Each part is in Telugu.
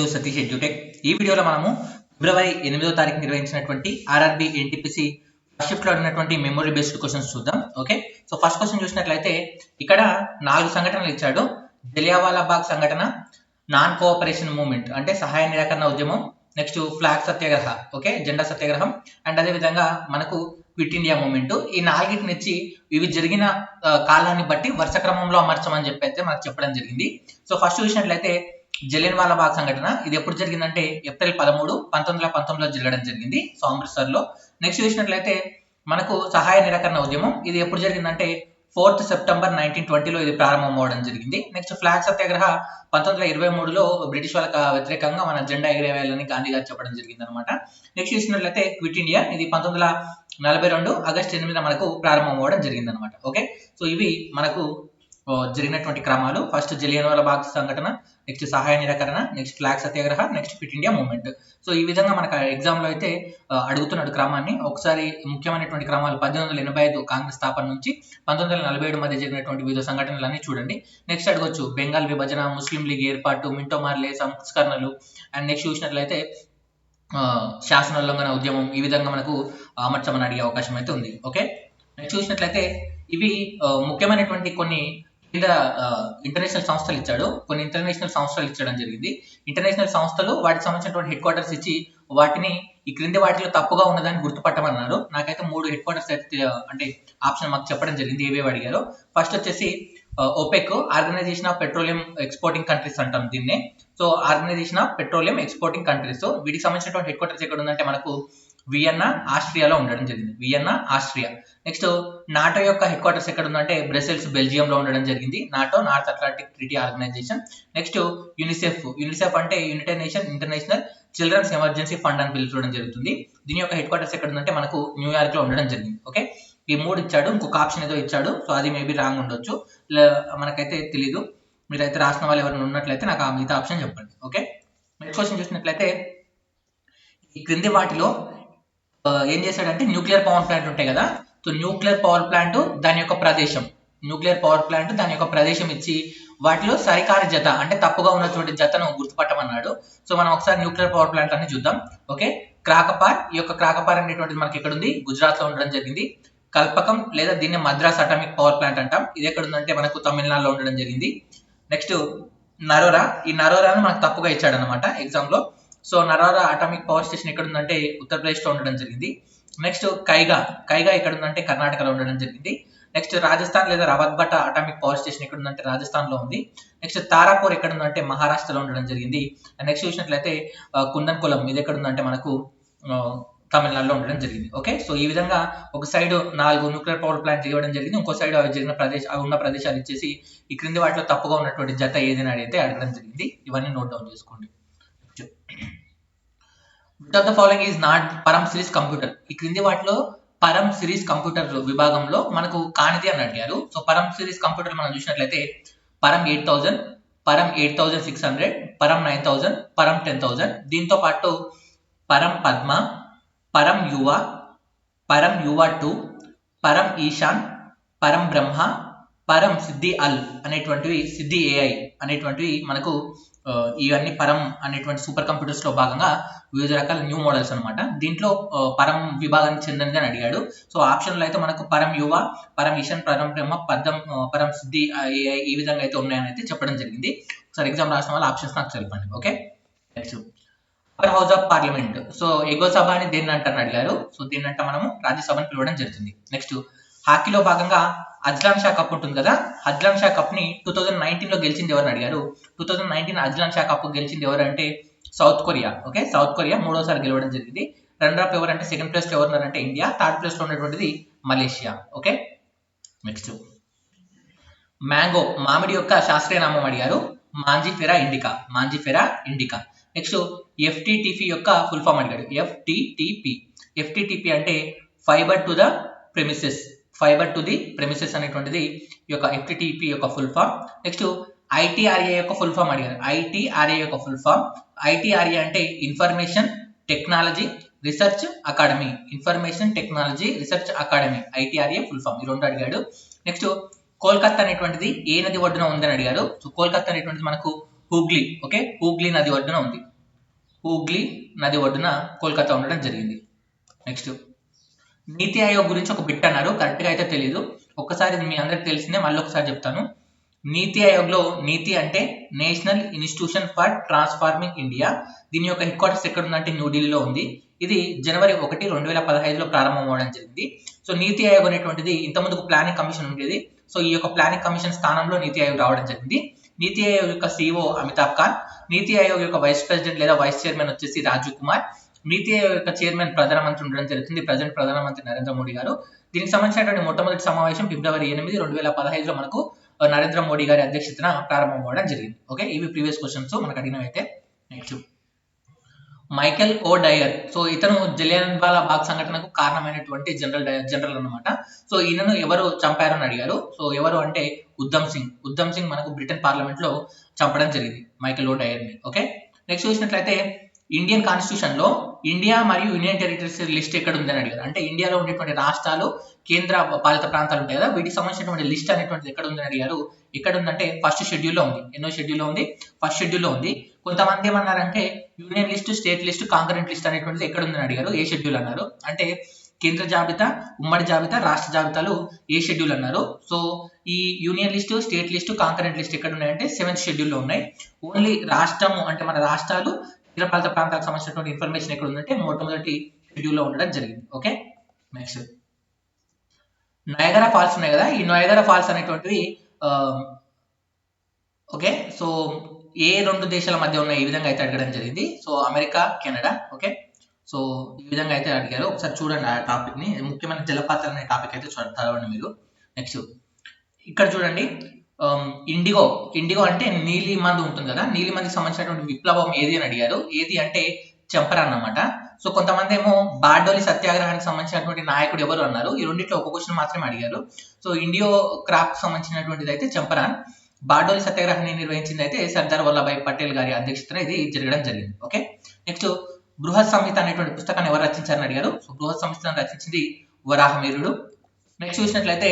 To Satish edutech. ఈ వీడియోలో మనము ఫిబ్రవరి 8వ తారీఖు నిర్వహించినటువంటి ఆర్ఆర్బి ఎన్టీపీసీ ఫస్ట్ షిఫ్ట్ లో అడిగినటువంటి మెమరీ బేస్డ్ క్వశ్చన్స్ చూద్దాం. ఓకే, సో ఫస్ట్ క్వశ్చన్ చూసినట్లయితే ఇక్కడ 4 సంఘటనలు ఇచ్చాడు. జలియావాలా బాగ్ సంఘటన, నాన్ కోఆపరేషన్ మూవ్మెంట్ అంటే సహాయ నిరాకరణ ఉద్యమం, నెక్స్ట్ ఫ్లాగ్ సత్యాగ్రహ, ఓకే జెండా సత్యాగ్రహం, అండ్ అదే విధంగా మనకు క్విట్ ఇండియా మూవ్మెంట్. ఈ 4 ఇచ్చి ఇవి జరిగిన కాలాన్ని బట్టి వరుస క్రమంలో అమర్చమని చెప్పి అయితే మనకు చెప్పడం జరిగింది. సో ఫస్ట్ చూసినట్లయితే జలియన్వాలా బాగ్ సంఘటన ఇది ఎప్పుడు జరిగిందంటే ఏప్రిల్ 13, 1919లో జరగడం జరిగింది, సో అమృత్సర్ లో. నెక్స్ట్ చూసినట్లయితే మనకు సహాయ నిరాకరణ ఉద్యమం ఇది ఎప్పుడు జరిగిందంటే 4th సెప్టెంబర్ 1920లో ఇది ప్రారంభం అవడం జరిగింది. నెక్స్ట్ ఫ్లాగ్ సత్యాగ్రహ 1923లో బ్రిటిష్ వాళ్ళకి వ్యతిరేకంగా మన జెండా ఎగిరేయాలని గాంధీ గారు చెప్పడం జరిగింది అనమాట. నెక్స్ట్ చూసినట్లయితే క్విట్ ఇండియా ఇది 1942 ఆగస్టు 8 మనకు ప్రారంభం అవ్వడం జరిగింది అనమాట. ఓకే, సో ఇవి మనకు జరిగినటువంటి క్రమాలు. ఫస్ట్ జలియన్వాలా బాగ్ సంఘటన, నెక్స్ట్ సహాయ నిరాకరణ, next flag Satyagraha, next quit India movement. So ఈ విధంగా మనకు ఎగ్జామ్ లో అయితే అడుగుతున్నాడు క్రమాన్ని. ఒకసారి ముఖ్యమైనటువంటి క్రమాలు 1885 కాంగ్రెస్ స్థాపన నుంచి 1947 మధ్య జరిగినటువంటి వివిధ సంఘటనలన్నీ చూడండి. నెక్స్ట్ అడగొచ్చు బెంగాల్ విభజన, ముస్లిం లీగ్ ఏర్పాటు, మింటో మార్లే సంస్కరణలు, అండ్ నెక్స్ట్ చూసినట్లయితే శాసనోల్లంఘన ఉద్యమం. ఈ విధంగా మనకు అమర్చమని అడిగే అవకాశం అయితే ఉంది. ఓకే, నెక్స్ట్ చూసినట్లయితే ఇవి ముఖ్యమైనటువంటి కొన్ని ఇంటర్నేషనల్ సంస్థలు ఇచ్చాడు. కొన్ని ఇంటర్నేషనల్ సంస్థలు ఇచ్చడం జరిగింది. ఇంటర్నేషనల్ సంస్థలు వాటికి సంబంధించినటువంటి హెడ్ క్వార్టర్స్ ఇచ్చి వాటిని ఈ క్రింది వాటిలో తప్పుగా ఉన్నదాన్ని గుర్తుపట్టమన్నారు. నాకైతే 3 హెడ్ క్వార్టర్స్ అంటే ఆప్షన్ మాకు చెప్పడం జరిగింది, ఏవేవి అడిగారు. ఫస్ట్ వచ్చేసి OPEC, organization of petroleum exporting countries అంటాం దీన్నే. So organization of petroleum exporting countries, వీటికి సంబంధించినటువంటి హెడ్ క్వార్టర్స్ ఎక్కడ ఉందంటే మనకు వియన్నా ఆస్ట్రియాలో ఉండడం జరిగింది, వియన్నా ఆస్ట్రియా. నెక్స్ట్ నాటో యొక్క హెడ్ క్వార్టర్స్ ఎక్కడ ఉందంటే బ్రసెల్స్ బెల్జియంలో ఉండడం జరిగింది, NATO North Atlantic Treaty Organisation. Next UNICEF అంటే United Nation International Children's Emergency Fund అని పిలుచుకోవడం జరుగుతుంది. దీని యొక్క హెడ్ క్వార్టర్స్ ఎక్కడ ఉందంటే మనకు న్యూయార్క్ లో ఉండడం జరిగింది. ఓకే, ఈ 3 ఇచ్చాడు, ఇంకొక ఆప్షన్ ఏదో ఇచ్చాడు, సో అది మేబీ రాంగ్ ఉండొచ్చు, మనకైతే తెలీదు. మీరైతే రాసిన వాళ్ళు ఎవరైనా ఉన్నట్లయితే నాకు ఆ మిగతా ఆప్షన్ చెప్పండి. ఓకే, నెక్స్ట్ క్వశ్చన్ చూసినట్లయితే ఈ క్రింది వాటిలో ఏం చేశాడంటే న్యూక్లియర్ పవర్ ప్లాంట్ ఉంటాయి కదా, సో న్యూక్లియర్ పవర్ ప్లాంట్ దాని యొక్క ప్రదేశం ఇచ్చి వాటిలో సరికాని జత అంటే తప్పుగా ఉన్నటువంటి జతను గుర్తుపట్టమన్నాడు. సో మనం ఒకసారి న్యూక్లియర్ పవర్ ప్లాంట్ అని చూద్దాం. ఓకే, క్రాకపార్, ఈ యొక్క క్రాకపార్ అనేటువంటిది మనకి ఎక్కడ ఉంది, గుజరాత్ లో ఉండడం జరిగింది. కల్పకం లేదా దీన్ని మద్రాస్ అటామిక్ పవర్ ప్లాంట్ అంటాం, ఇది ఎక్కడ ఉందంటే మనకు తమిళనాడులో ఉండడం జరిగింది. నెక్స్ట్ నరోరా, ఈ నరోరాను మనకు తప్పుగా ఇచ్చాడు అనమాట ఎగ్జామ్ లో. So Narora atomic power station ఎక్కడ ఉందంటే ఉత్తరప్రదేశ్ లో ఉండడం జరిగింది. నెక్స్ట్ కైగా ఎక్కడ ఉందంటే కర్ణాటకలో ఉండడం జరిగింది. నెక్స్ట్ రాజస్థాన్ లేదా రావత్బట్ట అటామిక్ పవర్ స్టేషన్ ఎక్కడ ఉందంటే రాజస్థాన్ లో ఉంది. నెక్స్ట్ తారాపూర్ ఎక్కడ ఉందంటే మహారాష్ట్రలో ఉండడం జరిగింది. నెక్స్ట్ చూసినట్లయితే కుందన్కులం ఇది ఎక్కడ ఉందంటే మనకు తమిళనాడులో ఉండడం జరిగింది. ఓకే, సో ఈ విధంగా ఒక సైడ్ 4 న్యూక్లియర్ పవర్ ప్లాంట్ ఇవ్వడం జరిగింది, ఇంకో సైడ్ అవి జరిగిన ఉన్న ప్రదేశాలు ఇచ్చేసి ఈ క్రింది వాటిలో తప్పుగా ఉన్నటువంటి జత ఏదైనా అయితే అడగడం జరిగింది. ఇవన్నీ నోట్ డౌన్ చేసుకోండి. Which of the following is not పరం సిరీస్ కంప్యూటర్? ఈ క్రింది వాటిలో పరం సిరీస్ కంప్యూటర్ విభాగంలో మనకు కానిది అని అడిగారు. సో పరం సిరీస్ కంప్యూటర్ మనం చూసినట్లయితే పరం 8000, పరం 8600, పరం 9000, పరం 10000. దీంతో పాటు పరం పద్మ, పరం యువ, పరం యువ 2, పరం ఈశాన్, పరం బ్రహ్మ, పరం సిద్ధి అల్ అనేటువంటివి, సిద్ధి ఏఐ అనేటువంటివి మనకు ఇవన్నీ పరం అనేటువంటి సూపర్ కంప్యూటర్స్ లో భాగంగా వివిధ రకాల న్యూ మోడల్స్ అనమాట. దీంట్లో పరం విభాగానికి చెందినది అని అడిగాడు. సో ఆప్షన్ లో అయితే మనకు పరం యువ, పరం ఈశాన్, పరం బ్రహ్మ, పరం సిద్ధి ఏఐ ఈ విధంగా అయితే ఉన్నాయని అయితే చెప్పడం జరిగింది. ఒకసారి ఎగ్జామ్ రాసిన వాళ్ళు ఆప్షన్స్ నాకు చెప్పండి. Okay, next upper house of parliament, so ఎగువ సభ అని దేన్ని అంటారని అడిగారు. సో దీన్నంటే మనము రాజ్యసభని పిలవడం జరుగుతుంది. నెక్స్ట్ హాకీలో భాగంగా అజ్లాన్ షా కప్ ఉంటుంది కదా, అజ్లాన్ షా కప్ ని 2019లో గెలిచింది ఎవరని అడిగారు. 2019 అజ్లాన్ షా కప్ గెలిచింది ఎవరంటే South Korea. Okay, South Korea 3వసారి గెలవడం జరిగింది. రన్నర్ అప్ ఎవరంటే సెకండ్ ప్లేస్ లో ఎవరున్నారంటే ఇండియా, థర్డ్ ప్లేస్ లో ఉన్నటువంటిది మలేషియా. ఓకే, నెక్స్ట్ మ్యాంగో మామిడి యొక్క శాస్త్రీయ నామం అడిగారు. Mangifera indica. నెక్స్ట్ FTTP యొక్క ఫుల్ ఫామ్ అడిగాడు. FTTP అంటే ఫైబర్ టు ది ప్రెమిసెస్ అనేటువంటిది ఈ యొక్క FTTP యొక్క ఫుల్ ఫామ్. నెక్స్ట్ ITRA యొక్క ఫుల్ ఫామ్ అడిగారు. ITRA అంటే information technology research academy, ITRA full form. ఈ 2 అడిగాడు. నెక్స్ట్ కోల్కతా అనేటువంటిది ఏ నది ఒడ్డున ఉందని అడిగారు. సో కోల్కతా అనేటువంటిది మనకు హూగ్లీ, ఓకే హూగ్లీ నది ఒడ్డున ఉంది. హూగ్లీ నది ఒడ్డున కోల్కతా ఉండడం జరిగింది. నెక్స్ట్ నీతి ఆయోగ్ గురించి ఒక బిట్ అన్నారు, కరెక్ట్గా అయితే తెలియదు, ఒక్కసారి మీ అందరికి తెలిసిందే, మళ్ళీ ఒకసారి చెప్తాను. నీతి ఆయోగ్లో నీతి అంటే national institution for transforming India. దీని యొక్క హెడ్ క్వార్టర్స్ ఎక్కడ ఉందంటే న్యూఢిల్లీలో ఉంది. ఇది జనవరి 1, 2015లో ప్రారంభం అవ్వడం జరిగింది. సో నీతి ఆయోగ్ అనేటువంటిది ఇంతకుముందు ప్లానింగ్ కమిషన్ ఉండేది. సో ఈ యొక్క ప్లానింగ్ కమిషన్ స్థానంలో నీతి ఆయోగ్ రావడం జరిగింది. నీతి ఆయోగ్ యొక్క CEO అమితాబ్ కాంత్, నీతి ఆయోగ్ యొక్క వైస్ ప్రెసిడెంట్ లేదా వైస్ చైర్మన్ వచ్చేసి రాజీవ్ కుమార్, నీతి ఆయోగ్ యొక్క చైర్మన్ ప్రధానమంత్రి ఉండడం జరుగుతుంది, ప్రజెంట్ ప్రధానమంత్రి నరేంద్ర మోడీ గారు. దీనికి సంబంధించినటువంటి మొట్టమొదటి సమావేశం ఫిబ్రవరి 8, 2015లో మనకు నరేంద్ర మోడీ గారి అధ్యక్షతన ప్రారంభం అవ్వడం జరిగింది. ఓకే, ఇవి ప్రీవియస్ క్వశ్చన్స్ మనకు అడిగినవైతే. నెక్స్ట్ మైకెల్ ఓ డయర్. సో ఇతను జలియన్ వాలా బాగ్ సంఘటనకు కారణమైనటువంటి జనరల్ అన్నమాట. సో ఈయనను ఎవరు చంపారు అని అడిగారు. సో ఎవరు అంటే ఉద్దమ్ సింగ్ మనకు బ్రిటన్ పార్లమెంట్ లో చంపడం జరిగింది మైకెల్ ఓ డయర్ ని. ఓకే, నెక్స్ట్ చూసినట్లయితే ఇండియన్ కాన్స్టిట్యూషన్ లో ఇండియా మరియు యూనియన్ టెరిటరీస్ లిస్ట్ ఎక్కడ ఉందని అడిగారు. అంటే ఇండియాలో ఉండేటువంటి రాష్ట్రాలు, కేంద్ర పాలిత ప్రాంతాలు ఉంటాయి కదా, వీటికి సంబంధించినటువంటి లిస్ట్ అనేటువంటిది ఎక్కడ ఉందని అడిగారు. ఎక్కడ ఉందంటే ఫస్ట్ షెడ్యూల్లో ఉంది. ఎన్నో షెడ్యూల్లో ఉంది? ఫస్ట్ షెడ్యూల్లో ఉంది. కొంతమంది ఏమన్నారంటే union list, state list, concurrent list అనేటువంటిది ఎక్కడ ఉందని అడిగారు. ఏ షెడ్యూల్ అన్నారు. అంటే కేంద్ర జాబితా, ఉమ్మడి జాబితా, రాష్ట్ర జాబితాలు ఏ షెడ్యూల్ అన్నారు. సో ఈ union list, state list, concurrent list ఎక్కడ ఉన్నాయంటే 7th షెడ్యూల్లో ఉన్నాయి. ఓన్లీ రాష్ట్రము అంటే మన రాష్ట్రాలు, కేంద్రపాలిత ప్రాంతాలకు సంబంధించినటువంటి ఇన్ఫర్మేషన్ ఎక్కడ ఉందంటే మొట్టమొదటి షెడ్యూల్లో ఉండడం జరిగింది. ఓకే, నెక్స్ట్ నయాగరా ఫాల్స్ ఉన్నాయి కదా, ఈ నయాగరా ఫాల్స్ అనేటువంటివి ఓకే, సో ఏ రెండు దేశాల మధ్య ఉన్న ఈ విధంగా అయితే అడగడం జరిగింది. So America, Canada. Okay, so ఈ విధంగా అయితే అడిగారు. ఒకసారి చూడండి ఆ టాపిక్ ని, ముఖ్యమైన జలపాతాలు అనే టాపిక్ అయితే చదవండి మీరు. నెక్స్ట్ ఇక్కడ చూడండి, ఇండిగో అంటే నీలి మందు ఉంటుంది కదా, నీలి మందుకి సంబంధించినటువంటి విప్లవం ఏది అని అడిగారు. ఏది అంటే చంపరాన్ అన్నమాట. సో కొంతమంది ఏమో బార్డోలి సత్యాగ్రహానికి సంబంధించినటువంటి నాయకుడు ఎవరు అన్నారు. ఈ రెండిట్లో ఒక క్వశ్చన్ మాత్రమే అడిగారు. సో ఇండియో క్రాఫ్ట్ సంబంధించినటువంటిది అయితే చంపరాన్. బార్డోలి సత్యాగ్రహాన్ని నిర్వహించింది అయితే సర్దార్ వల్లభాయ్ పటేల్ గారి అధ్యక్షతన ఇది జరగడం జరిగింది. ఓకే, నెక్స్ట్ బృహత్ సంహిత అనేటువంటి పుస్తకాన్ని ఎవరు రచించారని అడిగారు. సో బృహత్ సంహితను రచించింది వరాహమిహిరుడు. నెక్స్ట్ చూసినట్లయితే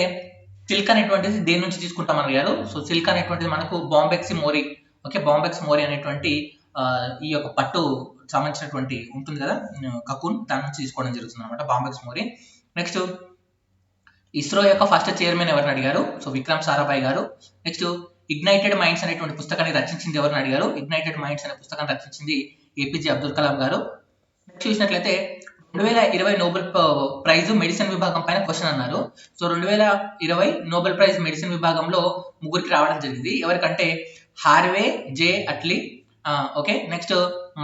సిల్క్ అనేటువంటిది దేని నుంచి తీసుకుంటామని అడిగారు. సో సిల్క్ అనేటువంటిది మనకు బాంబెక్స్ మోరీ. ఓకే, బాంబెక్స్ మోరీ అనేటువంటి ఈ యొక్క పట్టు సంబంధించినటువంటి ఉంటుంది కదా కకూన్, దాని నుంచి తీసుకోవడం జరుగుతుంది అనమాట బాంబెక్స్ మోరీ. నెక్స్ట్ ఇస్రో యొక్క ఫస్ట్ చైర్మన్ ఎవరిని అడిగారు. సో విక్రమ్ సారాభాయ్ గారు. నెక్స్ట్ ఇగ్నైటెడ్ మైండ్స్ అనేటువంటి పుస్తకాన్ని రచించింది ఎవరిని అడిగారు. ఇగ్నైటెడ్ మైండ్స్ అనే పుస్తకాన్ని రచించింది ఏపీజే అబ్దుల్ కలాం గారు. నెక్స్ట్ చూసినట్లయితే 2020 నోబెల్ ప్రైజ్ మెడిసిన్ విభాగం పైన క్వశ్చన్ అన్నారు. సో 2020 నోబెల్ ప్రైజ్ మెడిసిన్ విభాగంలో ముగ్గురికి రావడం జరిగింది. ఎవరికంటే Harvey J Alter, okay, next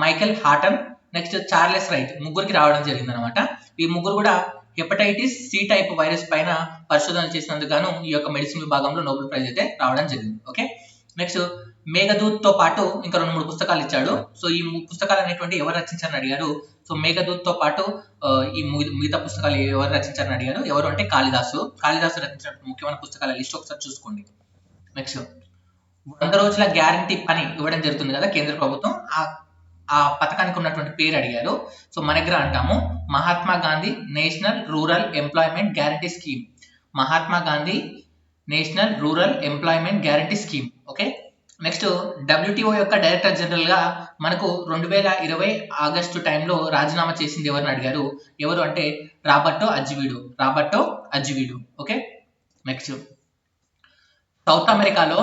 Michael Houghton, next Charles Rice, ముగ్గురికి రావడం జరిగింది అనమాట. ఈ ముగ్గురు కూడా హెపటైటిస్ సి టైప్ వైరస్ పైన పరిశోధనలు చేసినందుకు గాను ఈ యొక్క మెడిసిన్ విభాగంలో నోబెల్ ప్రైజ్ అయితే రావడం జరిగింది. ఓకే, నెక్స్ట్ మేఘదూత్ తో పాటు ఇంకా 2-3 పుస్తకాలు ఇచ్చాడు. సో ఈ పుస్తకాలు అనేటువంటి ఎవరు రచించారని అడిగారు. సో మేఘదూత్ తో పాటు ఈ మిగతా పుస్తకాలు ఎవరు రచించారని అడిగారు. ఎవరు అంటే కాళిదాసు రచించిన ముఖ్యమైన పుస్తకాల లిస్ట్ ఒకసారి చూసుకోండి. నెక్స్ట్ 100 రోజుల గ్యారంటీ పని ఇవ్వడం జరుగుతుంది కదా కేంద్ర ప్రభుత్వం, ఆ పథకానికి ఉన్నటువంటి పేరు అడిగారు. సో మనగ్రా అంటాము. Mahatma Gandhi national rural employment guarantee scheme. Mahatma Gandhi national rural employment guarantee scheme. Okay, next WTO యొక్క డైరెక్టర్ జనరల్ గా మనకు 2020 ఆగస్టు టైంలో రాజీనామా చేసింది ఎవరిని అడిగారు. ఎవరు అంటే రాబర్టో అజ్విడో. ఓకే, నెక్స్ట్ సౌత్ అమెరికాలో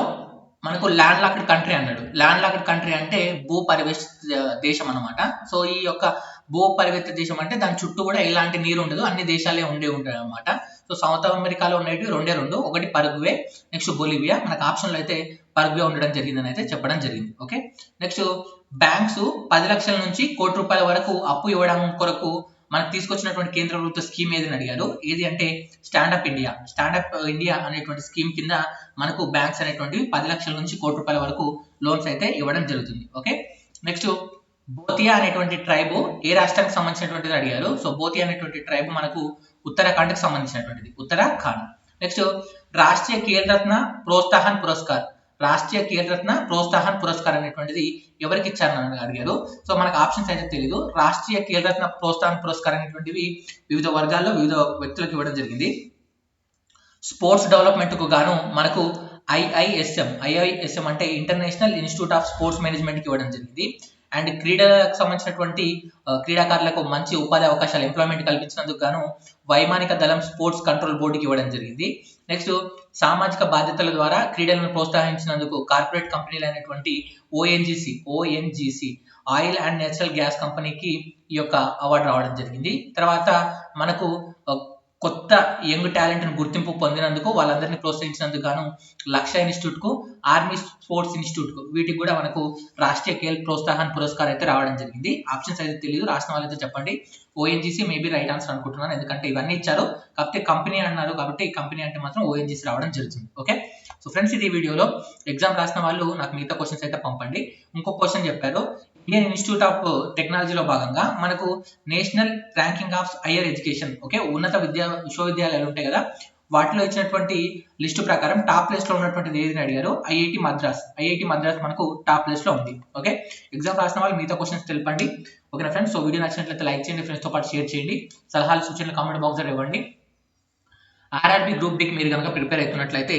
మనకు ల్యాండ్ లాక్డ్ కంట్రీ అన్నాడు. ల్యాండ్ లాక్డ్ కంట్రీ అంటే భూ పరివేష్టిత దేశం అనమాట. సో ఈ యొక్క భూ పరివేష్టిత దేశం అంటే దాని చుట్టూ కూడా ఎలాంటి నీరు ఉండదు, అన్ని దేశాలే ఉంటాయి అనమాట. సో సౌత్ అమెరికాలో ఉండేవి 2, ఒకటి పరగ్వే, నెక్స్ట్ బొలివియా. మనకు ఆప్షన్లో అయితే పరగ్వే ఉండడం జరిగిందని అయితే చెప్పడం జరిగింది. ఓకే, నెక్స్ట్ బ్యాంక్స్ 10 లక్షల నుంచి ₹1 కోటి వరకు అప్పు ఇవ్వడం కొరకు మనకు తీసుకొచ్చినటువంటి కేంద్ర ప్రభుత్వ స్కీమ్ ఏదని అడిగారు. ఏది అంటే స్టాండప్ ఇండియా అనేటువంటి స్కీమ్ కింద మనకు బ్యాంక్స్ అనేటువంటివి 10 లక్షల నుంచి ₹1 కోటి వరకు లోన్స్ అయితే ఇవ్వడం జరుగుతుంది. ఓకే, నెక్స్ట్ బోతియా అనేటువంటి ట్రైబ్ ఏ రాష్ట్రానికి సంబంధించినటువంటిది అడిగారు. సో బోతియా అనేటువంటి ట్రైబ్ మనకు ఉత్తరాఖండ్ కి సంబంధించినటువంటిది, ఉత్తరాఖండ్. నెక్స్ట్ రాష్ట్రీయ ఖేల్ రత్న ప్రోత్సాహన్ పురస్కార్ అనేటువంటిది ఎవరికి ఇచ్చారని అడిగారు. సో మనకు ఆప్షన్స్ అయితే తెలియదు. రాష్ట్రీయ ఖేల్ రత్న ప్రోత్సాహన్ పురస్కార్ అనేటువంటివి వివిధ వర్గాల్లో వివిధ వ్యక్తులకు ఇవ్వడం జరిగింది. స్పోర్ట్స్ డెవలప్మెంట్ కు గాను మనకు ఐఐఎస్ఎం అంటే international institute of sports management కి ఇవ్వడం జరిగింది. అండ్ క్రీడలకు సంబంధించినటువంటి క్రీడాకారులకు మంచి ఉపాధి అవకాశాలు ఎంప్లాయ్మెంట్ కల్పించినందుకు గాను వైమానిక దళం స్పోర్ట్స్ కంట్రోల్ బోర్డుకి ఇవ్వడం జరిగింది. నెక్స్ట్ సామాజిక బాధ్యతల ద్వారా క్రీడలను ప్రోత్సహించినందుకు కార్పొరేట్ కంపెనీలు అయినటువంటి ONGC oil and natural gas కంపెనీకి ఈ యొక్క అవార్డు రావడం జరిగింది. తర్వాత మనకు కొత్త యంగ్ టాలెంట్ ను గుర్తింపు పొందినందుకు వాళ్ళందరినీ ప్రోత్సహించినందుకు గాను లక్ష్య ఇన్స్టిట్యూట్ కు, ఆర్మీ స్పోర్ట్స్ ఇన్స్టిట్యూట్ కు, వీటికి కూడా మనకు రాష్ట్రీయ ఖేల్ ప్రోత్సాహన్ పురస్కార్ అయితే రావడం జరిగింది. ఆప్షన్స్ అయితే తెలియదు, రాసిన వాళ్ళైతే చెప్పండి. ఓఎన్జీసీ మేబీ రైట్ ఆన్సర్ అనుకుంటున్నాను, ఎందుకంటే ఇవన్నీ ఇచ్చారు కాకపోతే కంపెనీ అన్నారు కాబట్టి కంపెనీ అంటే మాత్రం ఓఎన్జీసీ రావడం జరుగుతుంది. ఓకే, సో ఫ్రెండ్స్ ఇది వీడియోలో ఎగ్జామ్ రాసిన వాళ్ళు నాకు మిగతా క్వశ్చన్స్ అయితే పంపండి. ఇంకో క్వశ్చన్ చెప్పారు, ఇండియన్ ఇన్స్టిట్యూట్ ఆఫ్ టెక్నాలజీలో భాగంగా మనకు national ranking of higher education, okay, ఉన్నత విశ్వవిద్యాలయాలు ఉంటాయి కదా, వాటిలో ఇచ్చినటువంటి లిస్టు ప్రకారం టాప్ ప్లేస్ లో ఉన్నటువంటిది ఏదని అడిగారు. ఐఐటి మద్రాస్ మనకు టాప్ ప్లేస్ లో ఉంది. ఓకే, ఎగ్జామ్ రాసిన వాళ్ళు మిగతా క్వశ్చన్స్ తెలపండి. ఓకేనా ఫ్రెండ్స్, సో వీడియో నచ్చినట్లయితే లైక్ చేయండి, ఫ్రెండ్స్ తో పాటు షేర్ చేయండి, సలహాలు సూచనలు కామెంట్ బాక్స్ లో ఇవ్వండి. ఆర్ఆర్బి గ్రూప్ డికి మీరు కనుక ప్రిపేర్ అవుతున్నట్లయితే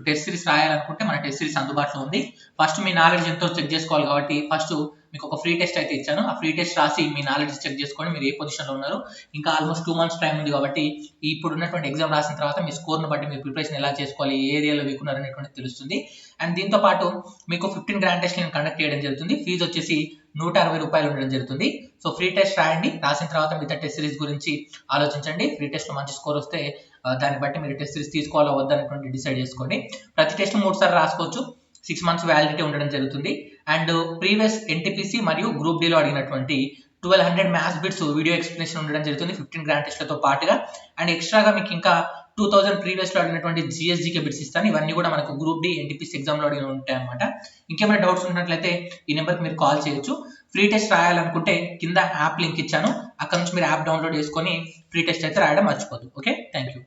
టెస్ట్ సిరీస్ రాయాలనుకుంటే మన టెస్ట్ సిరీస్ అందుబాటులో ఉంది. ఫస్ట్ మీ నాలెడ్జ్ ఎంతో చెక్ చేసుకోవాలి కాబట్టి ఫస్ట్ మీకు ఒక ఫ్రీ టెస్ట్ అయితే ఇచ్చాను. ఆ ఫ్రీ టెస్ట్ రాసి మీ నాలెడ్జ్ చెక్ చేసుకోండి, మీరు ఏ పొజిషన్లో ఉన్నారు. ఇంకా ఆల్మోస్ట్ 2 months టైం ఉంది కాబట్టి ఇప్పుడు ఉన్నటువంటి ఎగ్జామ్ రాసిన తర్వాత మీ స్కోర్ను బట్టి మీరు ప్రిపరేషన్ ఎలా చేసుకోవాలి, ఏ ఏరియాలో వీక్ ఉన్నారు అనేటువంటి తెలుస్తుంది. అండ్ దీంతో పాటు మీకు 15 గ్రాండ్ టెస్ట్ నేను కండక్ట్ చేయడం జరుగుతుంది. ఫీజు వచ్చేసి 160 రూపాయలు ఉండడం జరుగుతుంది. సో ఫ్రీ టెస్ట్ రాయండి, రాసిన తర్వాత మిగతా టెస్ట్ సిరీస్ గురించి ఆలోచించండి. ఫ్రీ టెస్ట్ లో మంచి స్కోర్ వస్తే దాన్ని బట్టి మీరు టెస్ట్ సిరీస్ తీసుకోవాలా వద్దనేటువంటి డిసైడ్ చేసుకోండి. ప్రతి టెస్ట్ 3 సార్లు రాసుకోవచ్చు, 6 months వ్యాలిడిటీ ఉండడం జరుగుతుంది. అండ్ ప్రీవియస్ ఎన్టీపీసీ మరియు గ్రూప్ డిలో అడిగినటువంటి 1200 మ్యాథ్స్ బిట్స్ వీడియో ఎక్స్ప్లెనేషన్ ఉండడం జరుగుతుంది 15 గ్రాండ్ టెస్ట్లతో పాటుగా. అండ్ ఎక్స్ట్రాగా మీకు ఇంకా 2000 ప్రీవియస్ లో అడిగినటువంటి జిఎస్జికే బిట్స్ ఇస్తాను. ఇవన్నీ కూడా మనకు గ్రూప్ డి ఎన్టీపీసీ ఎగ్జామ్ లో అడిగి ఉంటాయి అనమాట. ఇంకేమైనా డౌట్స్ ఉన్నట్లయితే ఈ నెంబర్కి మీరు కాల్ చేయొచ్చు. ఫ్రీ టెస్ట్ రాయాలనుకుంటే కింద యాప్ లింక్ ఇచ్చాను, అక్కడ నుంచి మీరు యాప్ డౌన్లోడ్ చేసుకొని ఫ్రీ టెస్ట్ అయితే రాయడం మర్చిపోద్దు. Okay, thank you.